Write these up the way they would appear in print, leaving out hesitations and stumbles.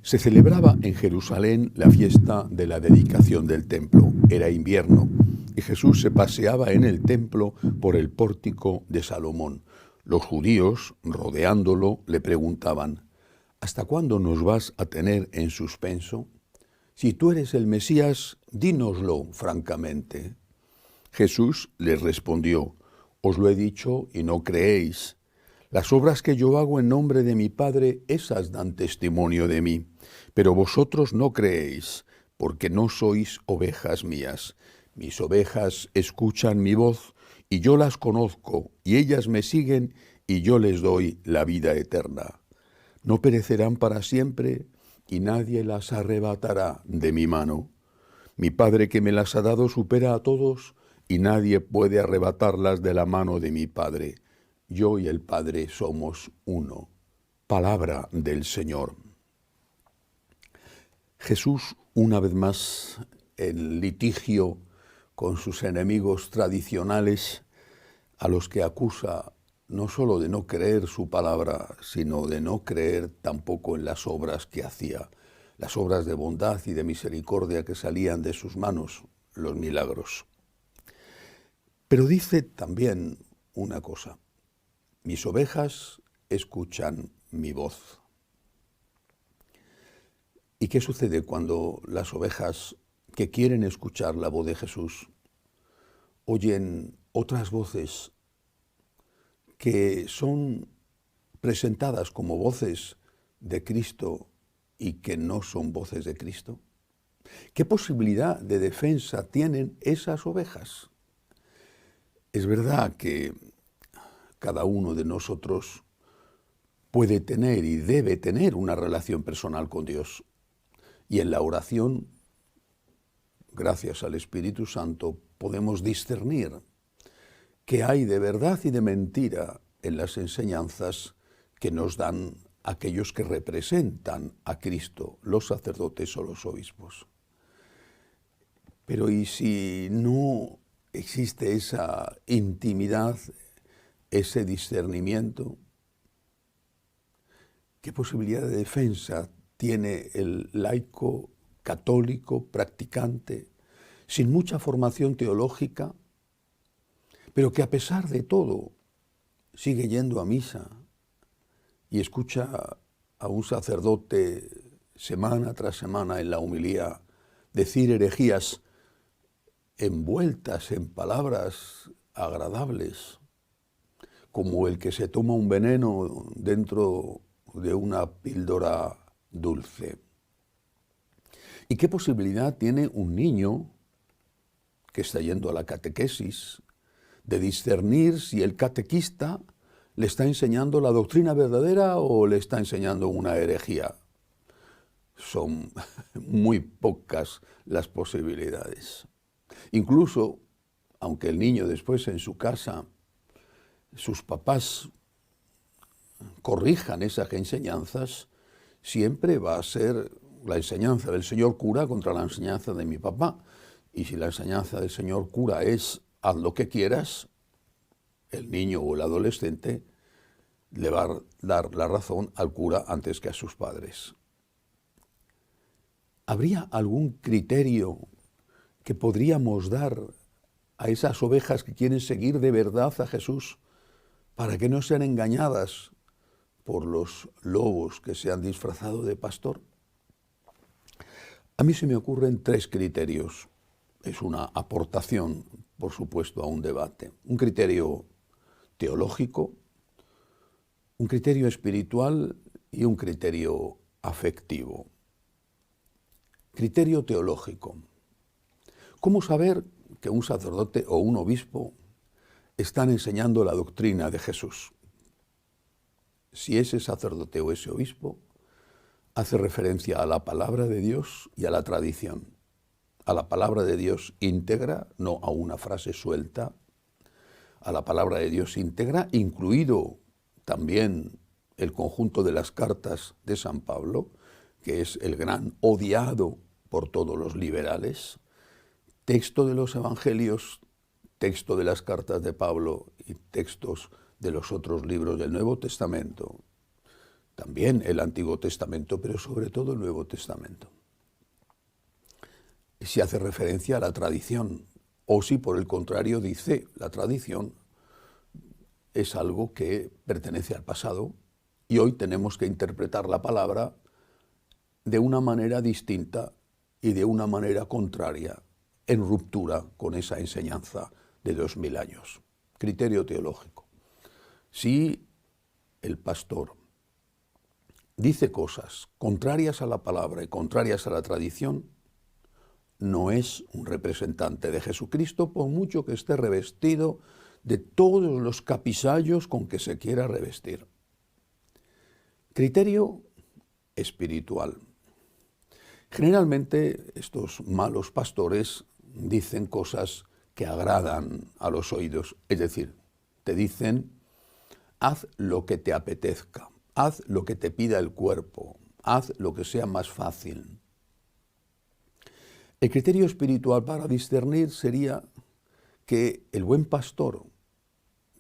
Se celebraba en Jerusalén la fiesta de la dedicación del templo. Era invierno y Jesús se paseaba en el templo por el pórtico de Salomón. Los judíos, rodeándolo, le preguntaban: ¿hasta cuándo nos vas a tener en suspenso? Si tú eres el Mesías, dínoslo francamente. Jesús les respondió: os lo he dicho y no creéis. Las obras que yo hago en nombre de mi Padre, esas dan testimonio de mí. Pero vosotros no creéis, porque no sois ovejas mías. Mis ovejas escuchan mi voz, y yo las conozco, y ellas me siguen, y yo les doy la vida eterna. No perecerán para siempre, y nadie las arrebatará de mi mano. Mi Padre que me las ha dado supera a todos, y nadie puede arrebatarlas de la mano de mi Padre. Yo y el Padre somos uno. Palabra del Señor. Jesús, una vez más, en litigio con sus enemigos tradicionales, a los que acusa no solo de no creer su palabra, sino de no creer tampoco en las obras que hacía, las obras de bondad y de misericordia que salían de sus manos, los milagros. Pero dice también una cosa: mis ovejas escuchan mi voz. ¿Y qué sucede cuando las ovejas que quieren escuchar la voz de Jesús oyen otras voces que son presentadas como voces de Cristo y que no son voces de Cristo? ¿Qué posibilidad de defensa tienen esas ovejas? Es verdad que cada uno de nosotros puede tener y debe tener una relación personal con Dios. Y en la oración, gracias al Espíritu Santo, podemos discernir qué hay de verdad y de mentira en las enseñanzas que nos dan aquellos que representan a Cristo, los sacerdotes o los obispos. Pero ¿y si no existe esa intimidad, ese discernimiento? ¿Qué posibilidad de defensa tiene el laico católico practicante, sin mucha formación teológica, pero que a pesar de todo sigue yendo a misa y escucha a un sacerdote semana tras semana en la homilía decir herejías envueltas en palabras agradables, como el que se toma un veneno dentro de una píldora dulce? ¿Y qué posibilidad tiene un niño que está yendo a la catequesis de discernir si el catequista le está enseñando la doctrina verdadera o le está enseñando una herejía? Son muy pocas las posibilidades. Incluso, aunque el niño después en su casa, sus papás corrijan esas enseñanzas, siempre va a ser la enseñanza del señor cura contra la enseñanza de mi papá. Y si la enseñanza del señor cura es haz lo que quieras, el niño o el adolescente le va a dar la razón al cura antes que a sus padres. ¿Habría algún criterio que podríamos dar a esas ovejas que quieren seguir de verdad a Jesús para que no sean engañadas por los lobos que se han disfrazado de pastor? A mí se me ocurren 3 criterios. Es una aportación, por supuesto, a un debate. Un criterio teológico, un criterio espiritual y un criterio afectivo. Criterio teológico. ¿Cómo saber que un sacerdote o un obispo están enseñando la doctrina de Jesús? Si ese sacerdote o ese obispo hace referencia a la palabra de Dios y a la tradición. A la palabra de Dios íntegra, no a una frase suelta. A la palabra de Dios íntegra, incluido también el conjunto de las cartas de San Pablo, que es el gran odiado por todos los liberales. Texto de los evangelios, texto de las cartas de Pablo y textos de los otros libros del Nuevo Testamento. también el Antiguo Testamento, pero sobre todo el Nuevo Testamento. Si hace referencia a la tradición, o si por el contrario dice la tradición es algo que pertenece al pasado y hoy tenemos que interpretar la palabra de una manera distinta y de una manera contraria, en ruptura con esa enseñanza de 2000 años. Criterio teológico. Si el pastor dice cosas contrarias a la palabra y contrarias a la tradición, no es un representante de Jesucristo, por mucho que esté revestido de todos los capisallos con que se quiera revestir. Criterio espiritual. Generalmente estos malos pastores dicen cosas que agradan a los oídos, es decir, te dicen, haz lo que te apetezca, haz lo que te pida el cuerpo, haz lo que sea más fácil. El criterio espiritual para discernir sería que el buen pastor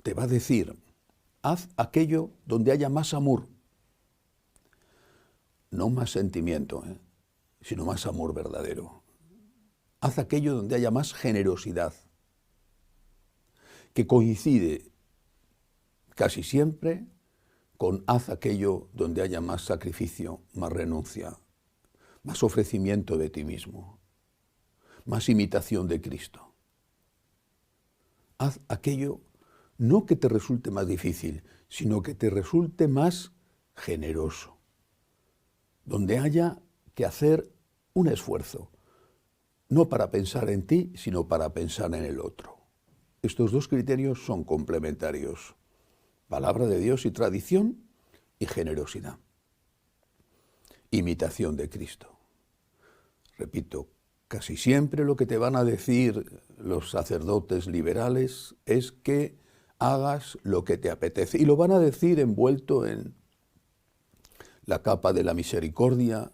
te va a decir, haz aquello donde haya más amor, no más sentimiento, sino más amor verdadero. Haz aquello donde haya más generosidad, que coincide casi siempre con haz aquello donde haya más sacrificio, más renuncia, más ofrecimiento de ti mismo, más imitación de Cristo. Haz aquello no que te resulte más difícil, sino que te resulte más generoso, donde haya que hacer un esfuerzo, no para pensar en ti, sino para pensar en el otro. Estos dos criterios son complementarios. Palabra de Dios y tradición y generosidad. Imitación de Cristo. Repito, casi siempre lo que te van a decir los sacerdotes liberales es que hagas lo que te apetece. Y lo van a decir envuelto en la capa de la misericordia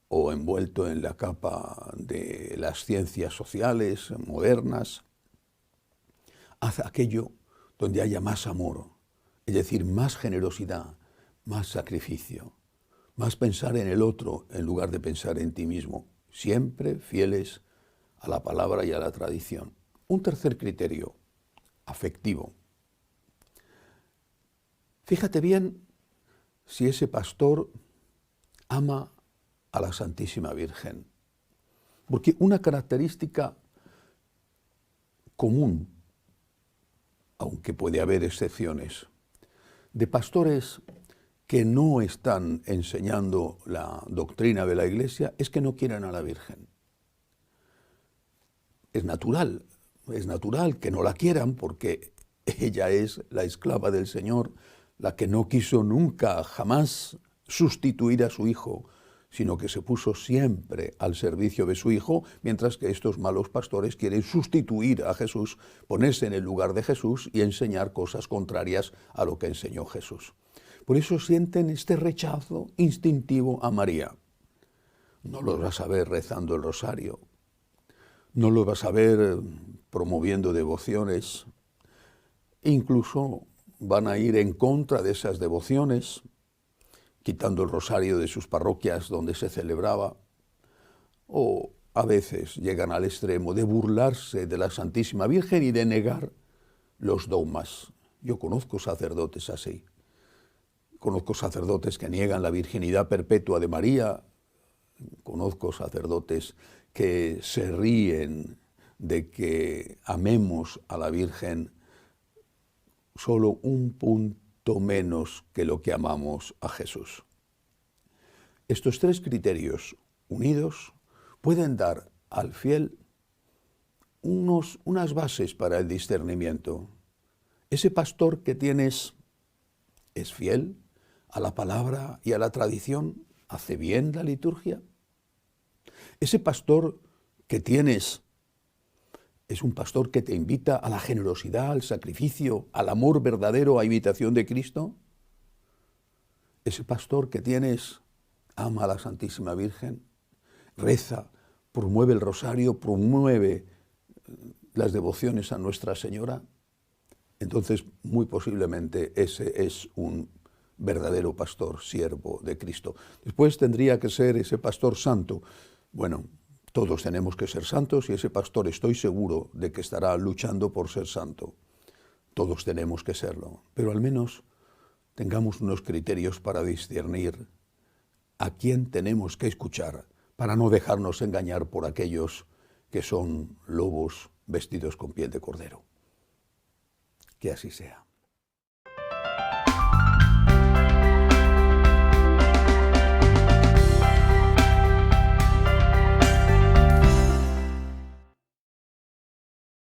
o envuelto en la capa de las ciencias sociales modernas. Haz aquello donde haya más amor, es decir, más generosidad, más sacrificio, más pensar en el otro en lugar de pensar en ti mismo, siempre fieles a la palabra y a la tradición. Un tercer criterio, afectivo. Fíjate bien si ese pastor ama a la Santísima Virgen, porque una característica común, aunque puede haber excepciones, de pastores que no están enseñando la doctrina de la Iglesia es que no quieren a la Virgen. Es natural que no la quieran porque ella es la esclava del Señor, la que no quiso nunca, jamás sustituir a su Hijo, sino que se puso siempre al servicio de su Hijo, mientras que estos malos pastores quieren sustituir a Jesús, ponerse en el lugar de Jesús y enseñar cosas contrarias a lo que enseñó Jesús. Por eso sienten este rechazo instintivo a María. No lo vas a ver rezando el rosario, no lo vas a ver promoviendo devociones, incluso van a ir en contra de esas devociones, quitando el rosario de sus parroquias donde se celebraba, o a veces llegan al extremo de burlarse de la Santísima Virgen y de negar los dogmas. Yo conozco sacerdotes así. Conozco sacerdotes que niegan la virginidad perpetua de María, conozco sacerdotes que se ríen de que amemos a la Virgen solo un punto menos que lo que amamos a Jesús. Estos tres criterios unidos pueden dar al fiel unas bases para el discernimiento. Ese pastor que tienes es fiel a la palabra y a la tradición, hace bien la liturgia. Ese pastor que tienes es un pastor que te invita a la generosidad, al sacrificio, al amor verdadero, a imitación de Cristo. Ese pastor que tienes ama a la Santísima Virgen, reza, promueve el rosario, promueve las devociones a Nuestra Señora. Entonces, muy posiblemente ese es un verdadero pastor, siervo de Cristo. Después tendría que ser ese pastor santo. Bueno, todos tenemos que ser santos y ese pastor estoy seguro de que estará luchando por ser santo. Todos tenemos que serlo, pero al menos tengamos unos criterios para discernir a quién tenemos que escuchar para no dejarnos engañar por aquellos que son lobos vestidos con piel de cordero. Que así sea.